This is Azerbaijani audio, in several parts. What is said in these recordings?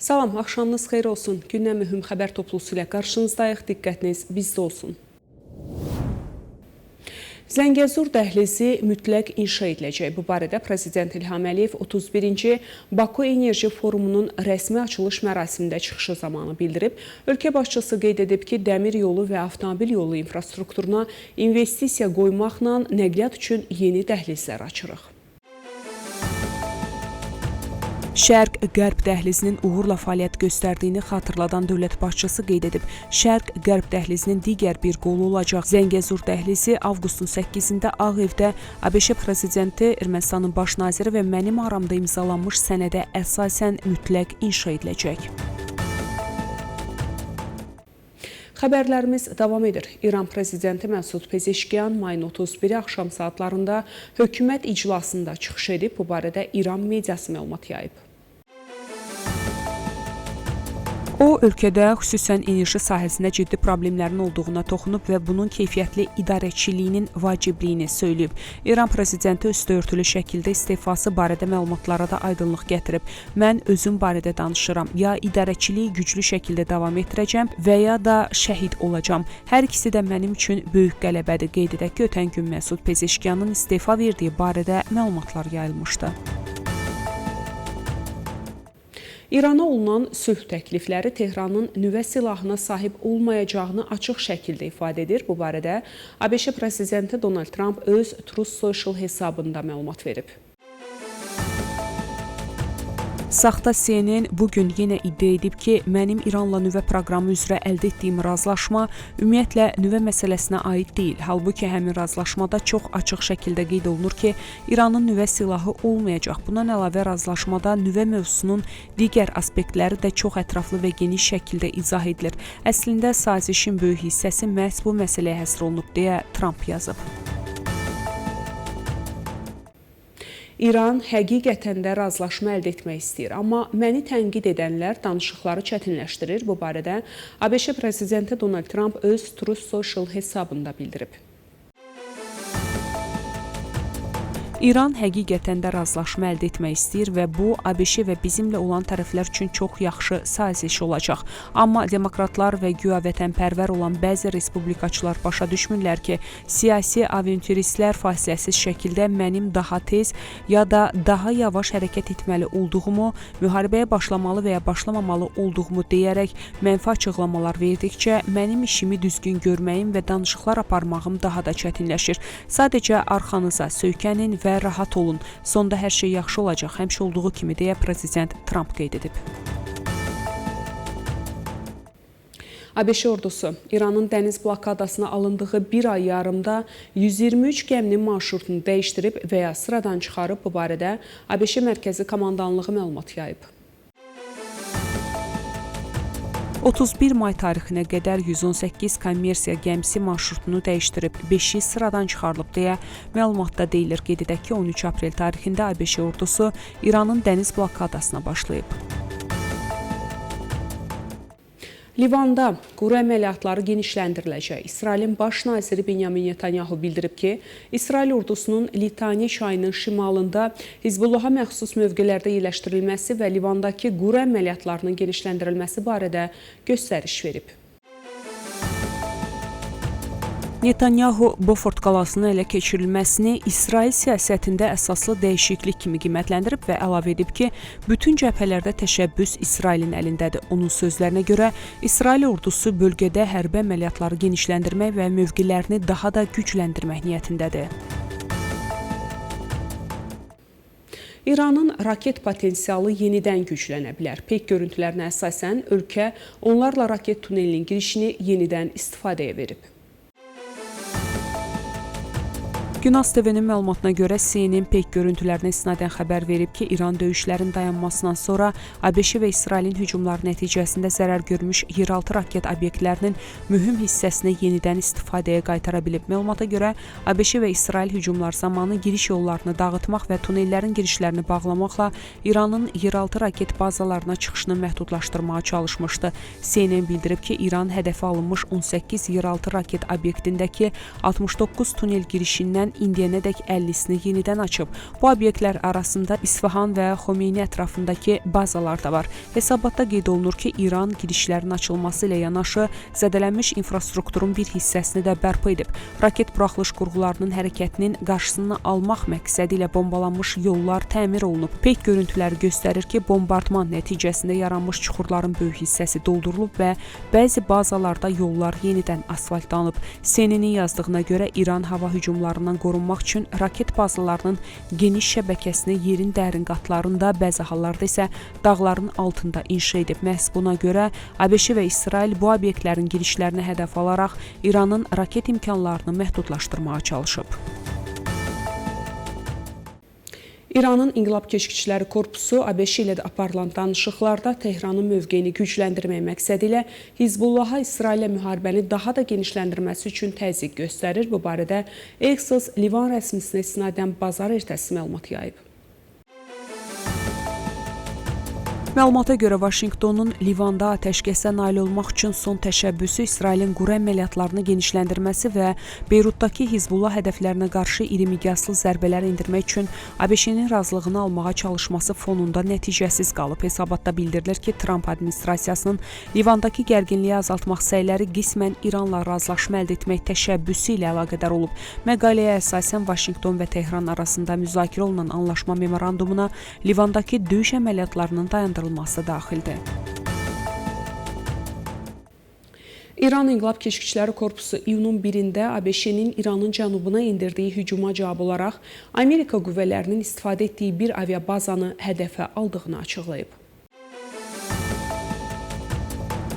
Salam, axşamınız xeyir olsun. Gündən mühüm xəbər toplusu ilə qarşınızdayıq. Diqqətiniz bizdə olsun. Zəngəzur dəhlizi mütləq inşa ediləcək. Bu barədə Prezident İlham Əliyev 31-ci Baku Enerji Forumunun rəsmi açılış mərasimində çıxışı zamanı bildirib. Ölkə başçısı qeyd edib ki, dəmir yolu və avtomobil yolu infrastrukturuna investisiya qoymaqla nəqliyyat üçün yeni dəhlizlər açırıq. Şərq-Qərb dəhlizinin uğurla fəaliyyət göstərdiyini xatırladan dövlət başçısı qeyd edib. Şərq-Qərb dəhlizinin digər bir qolu olacaq Zəngəzur dəhlizi avqustun 8-də Ağ Evdə ABŞ prezidenti, Ermənistanın baş naziri və mənim aramda imzalanmış sənədə əsasən mütləq inşa ediləcək. Xəbərlərimiz davam edir. İran prezidenti Məsud Pezeşkiyan mayın 31-i axşam saatlarında hökumət iclasında çıxış edib. Bu barədə İran mediası məlumat yayıb. O, ölkədə xüsusən enerji sahəsində ciddi problemlərin olduğuna toxunub və bunun keyfiyyətli idarəçiliyinin vacibliyini söyləyib. İran prezidenti üstəörtülü şəkildə istefası barədə məlumatlara da aydınlıq gətirib. Mən özüm barədə danışıram. Ya idarəçiliyi güclü şəkildə davam etdirəcəm və ya da şəhid olacam. Hər ikisi də mənim üçün böyük qələbədir. Qeyd edək ki, ötən gün Məsud Pezeşkiyanın istefa verdiyi barədə məlumatlar yayılmışdı. İrana olunan sülh təklifləri Tehranın nüvə silahına sahib olmayacağını açıq şəkildə ifadə edir. Bu barədə ABŞ prezidenti Donald Trump öz Truth Social hesabında məlumat verib. Saxta CNN bugün yenə iddia edib ki, mənim İranla nüvə proqramı üzrə əldə etdiyim razılaşma ümumiyyətlə nüvə məsələsinə aid deyil. Halbuki həmin razılaşmada çox açıq şəkildə qeyd olunur ki, İranın nüvə silahı olmayacaq. Bundan əlavə razılaşmada nüvə mövzusunun digər aspektləri də çox ətraflı və geniş şəkildə izah edilir. Əslində sazişin böyük hissəsi məhz bu məsələyə həsr olunub deyə Trump yazıb. İran həqiqətən də razılaşma əldə etmək istəyir, amma məni tənqid edənlər danışıqları çətinləşdirir. Bu barədə ABŞ prezidenti Donald Trump öz Truth Social hesabında bildirib. İran həqiqətən də razılaşma əldə etmək istəyir və bu, ABŞ və bizimlə olan tərəflər üçün çox yaxşı saziş olacaq. Amma demokratlar və güya vətənpərvər olan bəzi respublikaçılar başa düşmürlər ki, siyasi aventuristlər fasiləsiz şəkildə mənim daha tez ya da daha yavaş hərəkət etməli olduğumu, müharibəyə başlamalı və ya başlamamalı olduğumu deyərək mənfi açıqlamalar verdikcə mənim işimi düzgün görməyim və danışıqlar aparmağım daha da çətinləşir. Sadəcə arxanıza söykənin və rahat olun. Sonda hər şey yaxşı olacaq, həmişə olduğu kimi deyə prezident Trump qeyd edib. ABŞ ordusu İranın dəniz blokadasına alındığı bir ay yarımda 123 gəminin marşrutunu dəyişdirib və ya sıradan çıxarıb. Bu barədə ABŞ Mərkəzi Komandanlığı məlumat yayıb. 31 may tarixinə qədər 118 kommersiya gəmisi marşrutunu dəyişdirib, 5-i sıradan çıxarılıb deyə məlumatda deyilir. Qeyd edək ki, 13 aprel tarixində ABŞ ordusu İranın dəniz blokadasına başlayıb. Livanda quru əməliyyatları genişləndiriləcək. İsrailin baş naziri Benyamin Netanyahu bildirib ki, İsrail ordusunun Litani çayının şimalında Hizbullaha məxsus mövqelərdə yerləşdirilməsi və Livandakı quru əməliyyatlarının genişləndirilməsi barədə göstəriş verib. Netanyahu Bofort qalasının ələ keçirilməsini İsrail siyasətində əsaslı dəyişiklik kimi qiymətləndirib və əlavə edib ki, bütün cəbhələrdə təşəbbüs İsrailin əlindədir. Onun sözlərinə görə, İsrail ordusu bölgədə hərbi əməliyyatları genişləndirmək və mövqelərini daha da gücləndirmək niyyətindədir. İranın raket potensialı yenidən güclənə bilər. Peyk görüntülərinə əsasən ölkə onlarla raket tunelinin girişini yenidən istifadəyə verib. Günas TV-nin məlumatına görə CNN peyk görüntülərinə istinadən xəbər verib ki, İran döyüşlərin dayanmasından sonra ABŞ və İsrailin hücumları nəticəsində zərər görmüş yeraltı raket obyektlərinin mühüm hissəsini yenidən istifadəyə qaytara bilib. Məlumata görə ABŞ və İsrail hücumlar zamanı giriş yollarını dağıtmaq və tunellərin girişlərini bağlamaqla İranın yeraltı raket bazalarına çıxışını məhdudlaşdırmağa çalışmışdı. CNN bildirib ki, İran hədəfə alınmış 18 yeraltı raket obyektindəki 69 tunel girişindən indiyənədək 50-sini yenidən açıb. Bu obyektlər arasında İsfahan və Xomeyni ətrafındakı bazalar da var. Hesabatda qeyd olunur ki, İran girişlərin açılması ilə yanaşı zədələnmiş infrastrukturun bir hissəsini də bərpa edib. Raket buraxılış qurğularının hərəkətinin qarşısını almaq məqsədi ilə bombalanmış yollar təmir olunub. Peyk görüntüləri göstərir ki, bombardman nəticəsində yaranmış çuxurların böyük hissəsi doldurulub və bəzi bazalarda yollar yenidən asfaltlanıb. CNN-in yazdığına görə İran hava hücumlarından qorunmaq üçün raket bazalarının geniş şəbəkəsini yerin dərin qatlarında, bəzi hallarda isə dağların altında inşa edib. Məhz buna görə ABŞ və İsrail bu obyektlərin girişlərini hədəf alaraq İranın raket imkanlarını məhdudlaşdırmağa çalışıb. İranın İnqilab Keşikçiləri Korpusu ABŞ ilə aparılan danışıqlarda Tehranın mövqeyini gücləndirmək məqsədi ilə Hizbullaha İsraillə müharibəni daha da genişləndirməsi üçün təzyiq göstərir. Bu barədə Axios Livan rəsmisinə istinadən bazar ertəsi məlumat yayıb. Məlumata görə Vaşinqtonun Livanda atəşkəsə nail olmaq üçün son təşəbbüsü İsrailin quru əməliyyatlarını genişləndirməsi və Beyrutdakı Hizbullah hədəflərinə qarşı iri miqyaslı zərbələr endirmək üçün ABŞ-nin razılığını almağa çalışması fonunda nəticəsiz qalıb. Hesabatda bildirilir ki, Trump administrasiyasının Livandakı gərginliyi azaltmaq səyləri qismən İranla razılaşma əldə etmək təşəbbüsü ilə əlaqədar olub. Məqaləyə əsasən Vaşinqton və Tehran arasında müzakirə olunan anlaşma memorandumuna Livandakı döyüş əməliyyatlarının dayandırılması daxildir. İran İnqilab Keşikçiləri Korpusu iyunun 1-də ABŞ-nin İranın cənubuna endirdiyi hücuma cavab olaraq Amerika qüvvələrinin istifadə etdiyi bir aviabazanı hədəfə aldığını açıqlayıb.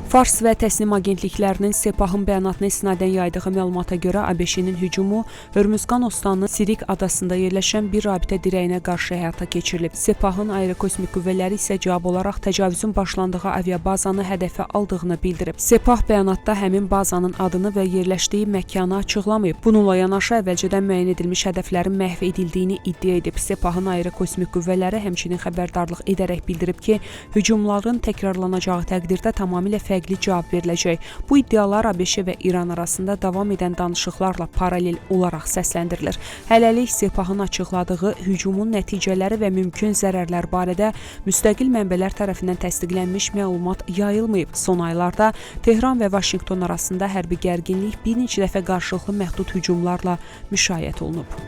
Fars və təslim agentliklərinin Sepahın bəyanatına istinadən yaydığı məlumata görə ABŞ-nin hücumu Hörmüzqan Ostanının Sirik adasında yerləşən bir rabitə dirəyinə qarşı həyata keçirilib. Sepahın aerokosmik qüvvələri isə cavab olaraq təcavüzün başlandığı aviabazanı hədəfə aldığını bildirib. Sepah bəyanatda həmin bazanın adını və yerləşdiyi məkanı açıqlamayıb. Bununla yanaşı əvvəlcədən müəyyən edilmiş hədəflərin məhv edildiyini iddia edib. Sepahın aerokosmik qüvvələri həmçinin xəbərdarlıq edərək bildirib ki, hücumların təkrarlanacağı təqdirdə tamamilə fərqli cavab veriləcək. Bu iddialar ABŞ və İran arasında davam edən danışıqlarla paralel olaraq səsləndirilir. Hələlik Sepahın açıqladığı hücumun nəticələri və mümkün zərərlər barədə müstəqil mənbələr tərəfindən təsdiqlənmiş məlumat yayılmayıb. Son aylarda Tehran və Vaşinqton arasında hərbi gərginlik bir neçə dəfə qarşılıqlı məhdud hücumlarla müşayiət olunub.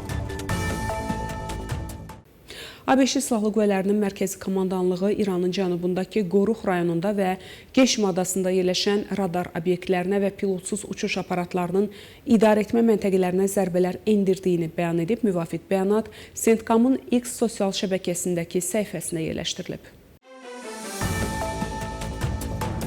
ABŞ Silahlı Qüvvələrinin Mərkəzi Komandanlığı İranın cənubundakı Qoruq rayonunda və Geşm adasında yerləşən radar obyektlərinə və pilotsuz uçuş aparatlarının idarəetmə məntəqələrinə zərbələr endirdiyini bəyan edib. Müvafiq bəyanat CENTCOM-un X sosial şəbəkəsindəki səhifəsinə yerləşdirilib.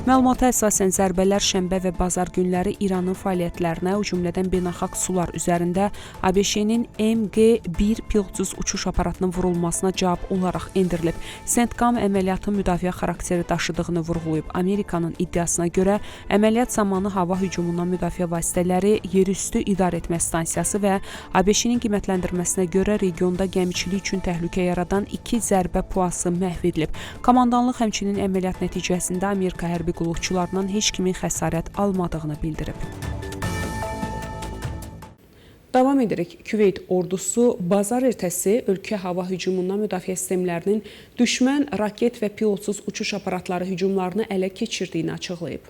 Məlumata əsasən zərbələr şənbə və bazar günləri İranın fəaliyyətlərinə, o cümlədən beynəlxalq sular üzərində ABŞ-nin MQ-1 pilotsuz uçuş aparatının vurulmasına cavab olaraq endirilib. CENTCOM əməliyyatın müdafiə xarakteri daşıdığını vurğulayıb. Amerikanın iddiasına görə əməliyyat zamanı hava hücumundan müdafiə vasitələri, yerüstü idarəetmə stansiyası və ABŞ-nin qiymətləndirməsinə görə regionda gəmiçilik üçün təhlükə yaradan 2 zərbə puası məhv edilib. Komandanlıq həmçinin əməliyyat nəticəsində Amerika hərbi qulluqçularından heç kimin xəsarət almadığını bildirib. Davam edirik. Küveyt ordusu bazar ertəsi ölkə hava hücumundan müdafiə sistemlərinin düşmən raket və pilotsuz uçuş aparatları hücumlarını ələ keçirdiyini açıqlayıb.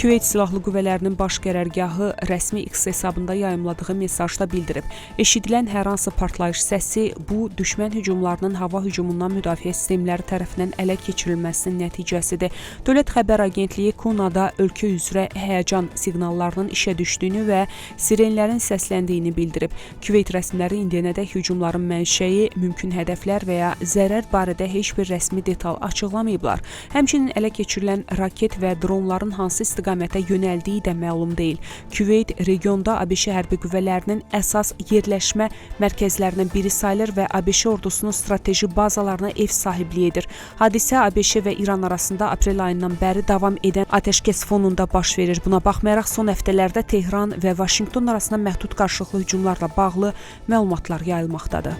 Küveyt Silahlı Qüvvələrinin baş qərargahı rəsmi X hesabında yayımladığı mesajda bildirib. Eşidilən hər hansı partlayış səsi bu düşmən hücumlarının hava hücumundan müdafiə sistemləri tərəfindən ələ keçirilməsinin nəticəsidir. Dövlət Xəbər Agentliyi Kunada ölkə üzrə həyəcan siqnallarının işə düşdüyünü və sirenlərin səsləndiyini bildirib. Küveyt rəsmiləri indiyənədək hücumların mənşəyi, mümkün hədəflər və ya zərər barədə heç bir rəsmi detal açıqlamayıblar. Həmçinin ələ keçirilən raket və dronların hansı istiqamətdə yönəldiyi də məlum deyil. Küveyt regionda ABŞ hərbi qüvvələrinin əsas yerləşmə mərkəzlərindən biri sayılır və ABŞ ordusunun strateji bazalarına ev sahibliyi edir. Hadisə ABŞ və İran arasında aprel ayından bəri davam edən atəşkəs fonunda baş verir. Buna baxmayaraq son həftələrdə Tehran və Vaşinqton arasında məhdud qarşılıqlı hücumlarla bağlı məlumatlar yayılmaqdadır.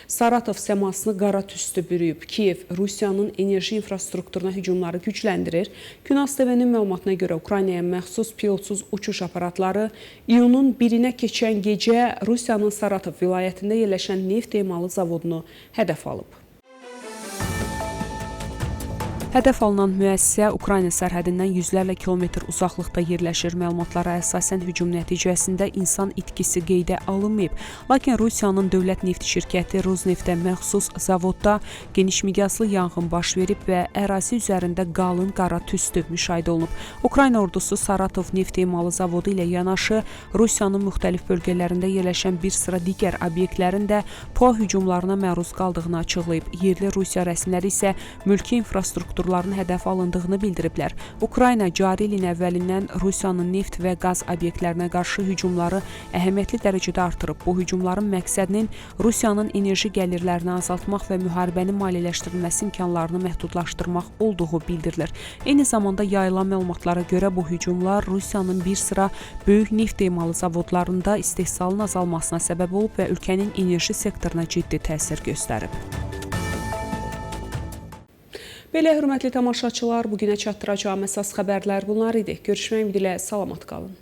Saratov səmasını qara tüstü bürüyüb. Kiyev Rusiyanın enerji infrastrukturuna hücumları gücləndirir. Günas TV-nin məlumatına görə Ukraynaya məxsus pilotsuz uçuş aparatları iyunun 1-nə keçən gecə Rusiyanın Saratov vilayətində yerləşən neft emalı zavodunu hədəf alıb. Hədəf alınan müəssisə Ukrayna sərhədindən yüzlərlə kilometr uzaqlıqda yerləşir. Məlumatlara əsasən hücum nəticəsində insan itkisi qeydə alınmayıb. Lakin Rusiyanın dövlət neft şirkəti Rosneftə məxsus zavodda geniş miqyaslı yanğın baş verib və ərazi üzərində qalın qara tüstü müşahidə olunub. Ukrayna ordusu Saratov neft emalı zavodu ilə yanaşı Rusiyanın müxtəlif bölgələrində yerləşən bir sıra digər obyektlərin də PUA hücumlarına məruz qaldığını açıqlayıb. Yerli Rusiya rəsmiləri isə mülki infrastruktur hədəf alındığını bildiriblər. Ukrayna cari ilin əvvəlindən Rusiyanın neft və qaz obyektlərinə qarşı hücumları əhəmiyyətli dərəcədə artırıb. Bu hücumların məqsədinin Rusiyanın enerji gəlirlərini azaltmaq və müharibənin maliyyələşdirilməsi imkanlarını məhdudlaşdırmaq olduğu bildirilir. Eyni zamanda yayılan məlumatlara görə bu hücumlar Rusiyanın bir sıra böyük neft emalı zavodlarında istehsalın azalmasına səbəb olub və ölkənin enerji sektoruna ciddi təsir göstərib. Belə hörmətli tamaşaçılar, bugünə çatdıracağım əsas xəbərlər bunlar idi. Görüşmək ümidi ilə salamat qalın.